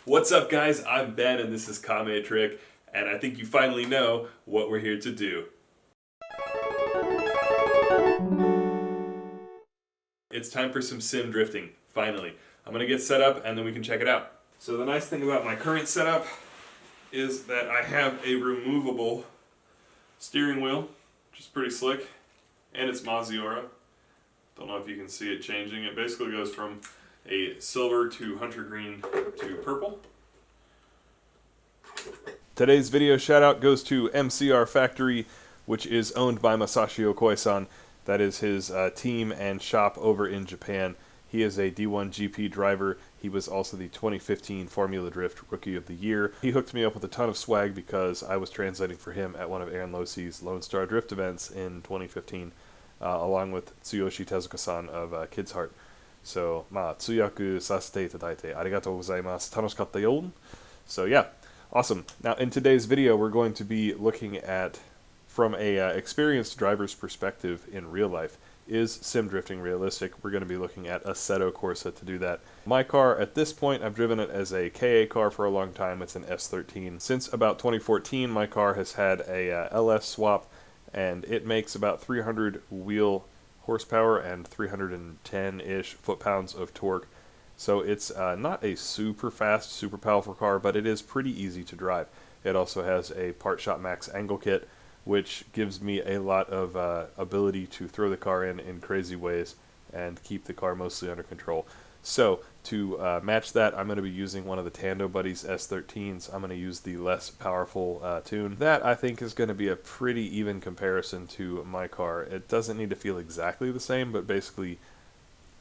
What's up, guys? I'm Ben and this is Kame Trick, and I think you finally know what we're here to do. It's time for some sim drifting, finally. I'm gonna get set up and then we can check it out. So the nice thing about my current setup is that I have a removable steering wheel, which is pretty slick, and it's Maziora. Don't know if you can see it changing. It basically goes from a silver to hunter green to purple. Today's video shout out goes to MCR Factory, which is owned by Masashi Okoi-san. That is his team and shop over in Japan. He is a D1 GP driver. He was also the 2015 Formula Drift Rookie of the Year. He hooked me up with a ton of swag because I was translating for him at one of Aaron Losey's Lone Star Drift events in 2015, along with Tsuyoshi Tezuka-san of Kids Heart. So, 通訳させていただいてありがとうございます。楽しかったよ. So yeah, awesome. Now in today's video we're going to be looking at, from a experienced driver's perspective in real life, is sim drifting realistic? We're going to be looking at Assetto Corsa to do that. My car, at this point, I've driven it as a KA car for a long time. It's an S13. Since about 2014, my car has had a LS swap, and it makes about 300 wheel horsepower and 310-ish foot-pounds of torque. So it's not a super fast, super powerful car, but it is pretty easy to drive. It also has a Part Shot Max angle kit, which gives me a lot of ability to throw the car in crazy ways and keep the car mostly under control. So to match that, I'm going to be using one of the Tando Buddies S13s. I'm going to use the less powerful tune. That, I think, is going to be a pretty even comparison to my car. It doesn't need to feel exactly the same, but basically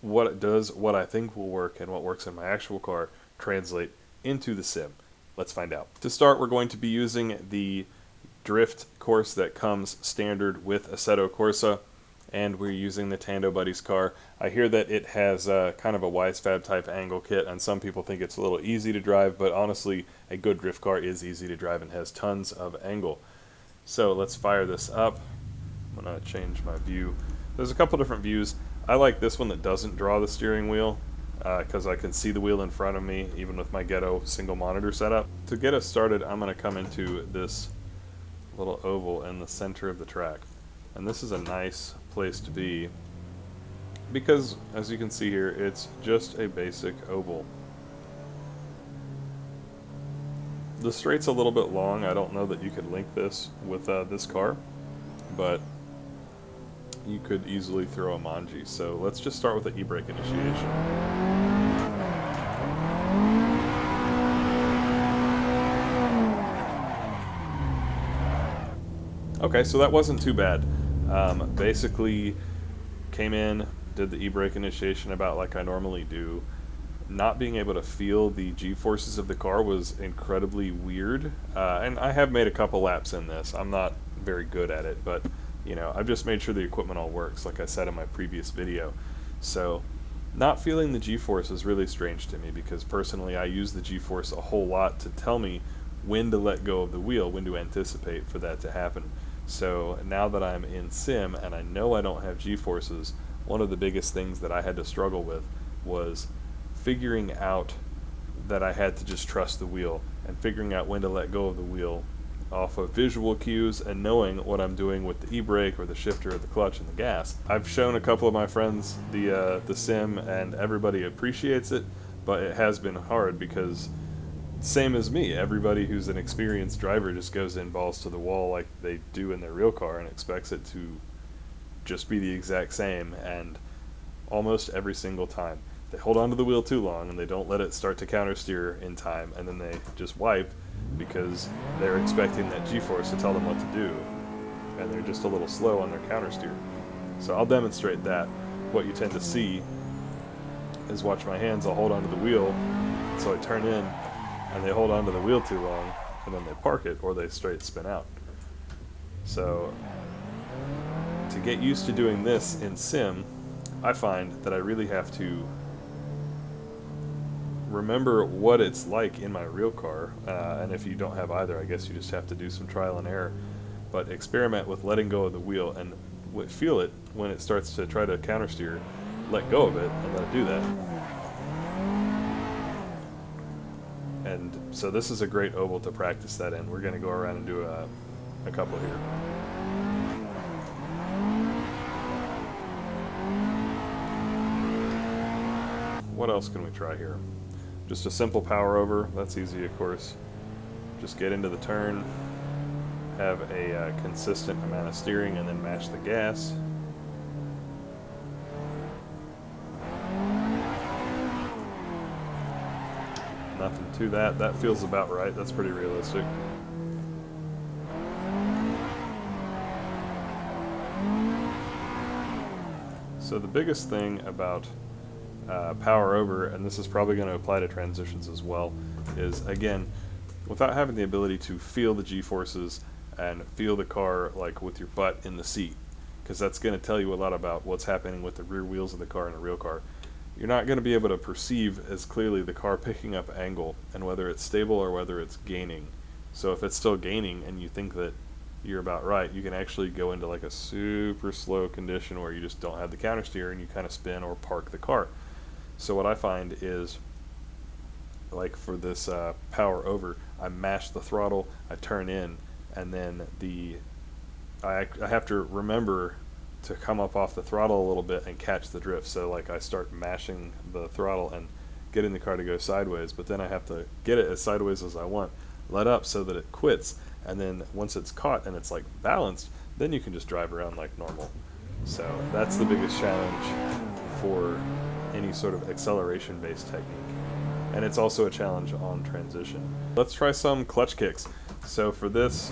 what it does, what I think will work, and what works in my actual car translate into the sim. Let's find out. To start, we're going to be using the drift course that comes standard with Assetto Corsa, and we're using the Tando Buddies car. I hear that it has kind of a Wisefab type angle kit, and some people think it's a little easy to drive, but honestly, a good drift car is easy to drive and has tons of angle. So let's fire this up. I'm gonna change my view. There's a couple different views. I like this one that doesn't draw the steering wheel, because I can see the wheel in front of me, even with my ghetto single monitor setup. To get us started, I'm gonna come into this little oval in the center of the track. And this is a nice place to be because, as you can see here, it's just a basic oval. The straight's a little bit long. I don't know that you could link this with this car, but you could easily throw a manji. So let's just start with the Ebrake initiation. Okay, so that wasn't too bad. Basically came in, did the Ebrake initiation about like I normally do. Not being able to feel the G-forces of the car was incredibly weird, and I have made a couple laps in this. I'm not very good at it, but you know, I've just made sure the equipment all works, like I said in my previous video. So not feeling the G-force is really strange to me because personally I use the G-force a whole lot to tell me when to let go of the wheel, when to anticipate for that to happen. So now that I'm in sim and I know I don't have G-forces, one of the biggest things that I had to struggle with was figuring out that I had to just trust the wheel and figuring out when to let go of the wheel off of visual cues and knowing what I'm doing with the e-brake or the shifter or the clutch and the gas. I've shown a couple of my friends the sim and everybody appreciates it, but it has been hard because same as me, everybody who's an experienced driver just goes in balls to the wall like they do in their real car and expects it to just be the exact same, and almost every single time they hold onto the wheel too long and they don't let it start to counter steer in time, and then they just wipe because they're expecting that G-force to tell them what to do, and they're just a little slow on their counter steer. So I'll demonstrate that. What you tend to see is, watch my hands, I'll hold onto the wheel, so I turn in and they hold onto the wheel too long, and then they park it, or they straight spin out. So, to get used to doing this in sim, I find that I really have to remember what it's like in my real car, and if you don't have either, I guess you just have to do some trial and error, but experiment with letting go of the wheel, and feel it when it starts to try to counter steer, let go of it, and let it do that. And so this is a great oval to practice that in. We're going to go around and do a couple here. What else can we try here? Just a simple power over. That's easy, of course. Just get into the turn, have a consistent amount of steering, and then match the gas. Nothing to that. That feels about right. That's pretty realistic. So the biggest thing about power over, and this is probably going to apply to transitions as well, is again, without having the ability to feel the G-forces and feel the car like with your butt in the seat, because that's going to tell you a lot about what's happening with the rear wheels of the car in a real car. You're not going to be able to perceive as clearly the car picking up angle and whether it's stable or whether it's gaining. So if it's still gaining and you think that you're about right, you can actually go into like a super slow condition where you just don't have the counter steer and you kind of spin or park the car. So what I find is, like for this power over, I mash the throttle, I turn in, and then I have to remember to come up off the throttle a little bit and catch the drift. So like I start mashing the throttle and getting the car to go sideways, but then I have to get it as sideways as I want, let up so that it quits, and then once it's caught and it's like balanced, then you can just drive around like normal. So that's the biggest challenge for any sort of acceleration-based technique. And it's also a challenge on transition. Let's try some clutch kicks. So for this,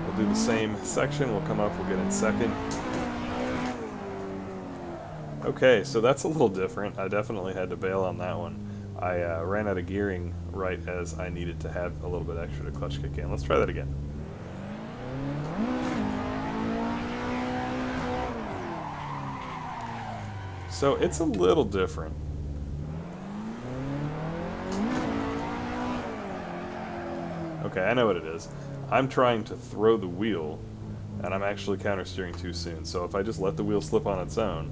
we'll do the same section. We'll come up, we'll get in second. Okay, so that's a little different. I definitely had to bail on that one. I ran out of gearing right as I needed to have a little bit extra to clutch kick in. Let's try that again. So it's a little different. Okay, I know what it is. I'm trying to throw the wheel, and I'm actually counter steering too soon. So if I just let the wheel slip on its own,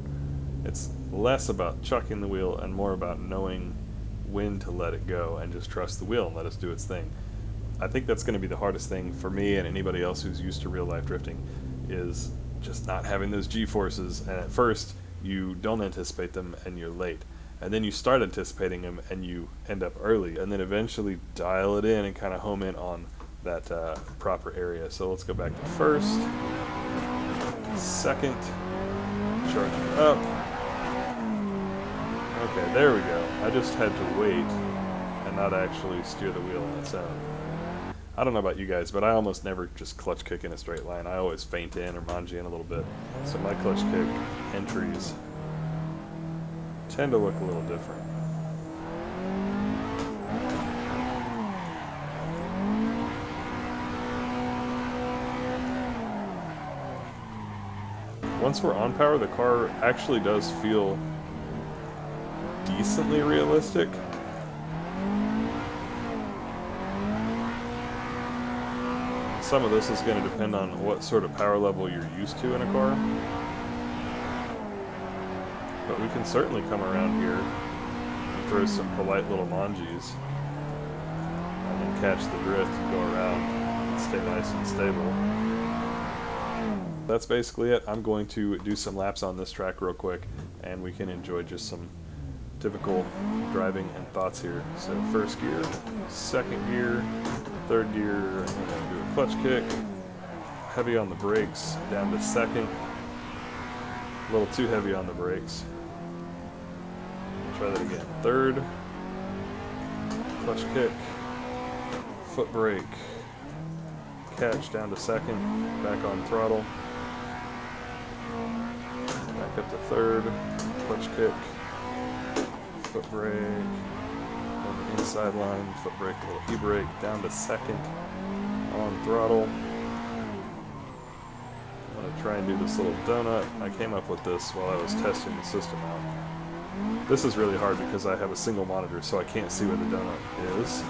it's less about chucking the wheel and more about knowing when to let it go and just trust the wheel and let us do its thing. I think that's going to be the hardest thing for me and anybody else who's used to real life drifting, is just not having those G-forces, and at first you don't anticipate them and you're late. And then you start anticipating them and you end up early, and then eventually dial it in and kind of home in on that proper area. So let's go back to first, second, charge it up. Okay, there we go. I just had to wait and not actually steer the wheel on its own. I don't know about you guys, but I almost never just clutch kick in a straight line. I always feint in or manji in a little bit. So my clutch kick entries tend to look a little different. Once we're on power, the car actually does feel decently realistic. Some of this is going to depend on what sort of power level you're used to in a car. But we can certainly come around here and throw some polite little manjis and then catch the drift and go around and stay nice and stable. That's basically it. I'm going to do some laps on this track real quick and we can enjoy just some typical driving and thoughts here. So first gear, second gear, third gear, I'm going to do a clutch kick, heavy on the brakes, down to second, a little too heavy on the brakes. Try that again. Third, clutch kick, foot brake, catch down to second, back on throttle, back up to third, clutch kick, foot brake, on the inside line, foot brake, a little Ebrake, down to second, on throttle. I'm going to try and do this little donut. I came up with this while I was testing the system out. This is really hard because I have a single monitor, so I can't see where the donut is.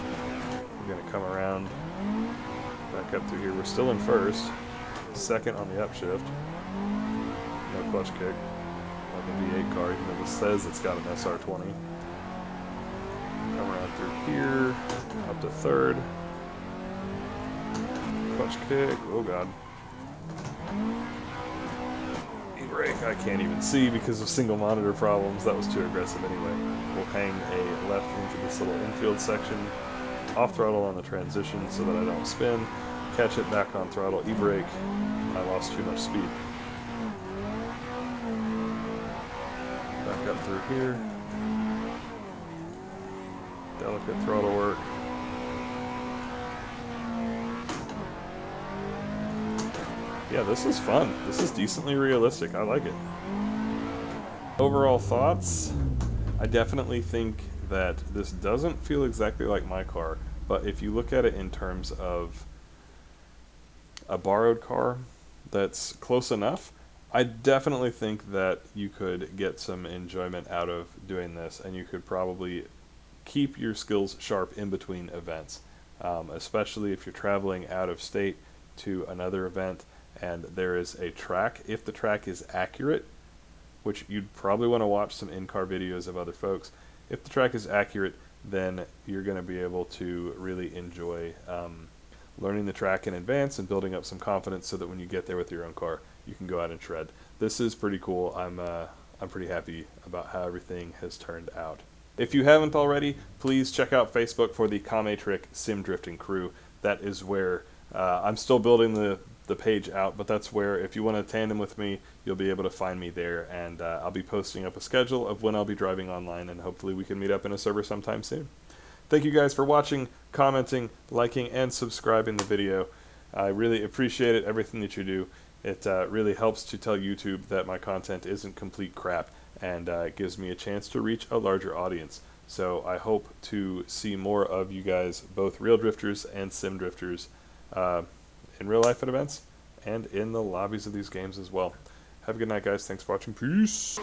We're going to come around, back up through here. We're still in first, second on the upshift. No clutch kick, like a V8 car, even though this says it's got an SR20. Come around through here, up to third. Clutch kick, oh god. Ebrake, I can't even see because of single monitor problems. That was too aggressive anyway. We'll hang a left into this little infield section. Off throttle on the transition so that I don't spin. Catch it back on throttle. Ebrake. I lost too much speed. Back up through here. Delicate throttle work. Yeah, this is fun. This is decently realistic. I like it. Overall thoughts? I definitely think that this doesn't feel exactly like my car, but if you look at it in terms of a borrowed car that's close enough, I definitely think that you could get some enjoyment out of doing this, and you could probably keep your skills sharp in between events, especially if you're traveling out of state to another event and there is a track. If the track is accurate, which you'd probably want to watch some in-car videos of other folks, if the track is accurate, then you're going to be able to really enjoy learning the track in advance and building up some confidence so that when you get there with your own car, you can go out and shred. This is pretty cool. I'm pretty happy about how everything has turned out. If you haven't already, please check out Facebook for the Kame Trick Sim Drifting Crew. That is where I'm still building the page out, but that's where, if you want to tandem with me, you'll be able to find me there, and I'll be posting up a schedule of when I'll be driving online, and hopefully we can meet up in a server sometime soon. Thank you guys for watching, commenting, liking, and subscribing the video. I really appreciate it, everything that you do. It really helps to tell YouTube that my content isn't complete crap, and it gives me a chance to reach a larger audience. So I hope to see more of you guys, both real drifters and sim drifters, in real life at events and in the lobbies of these games as well. Have a good night, guys. Thanks for watching. Peace.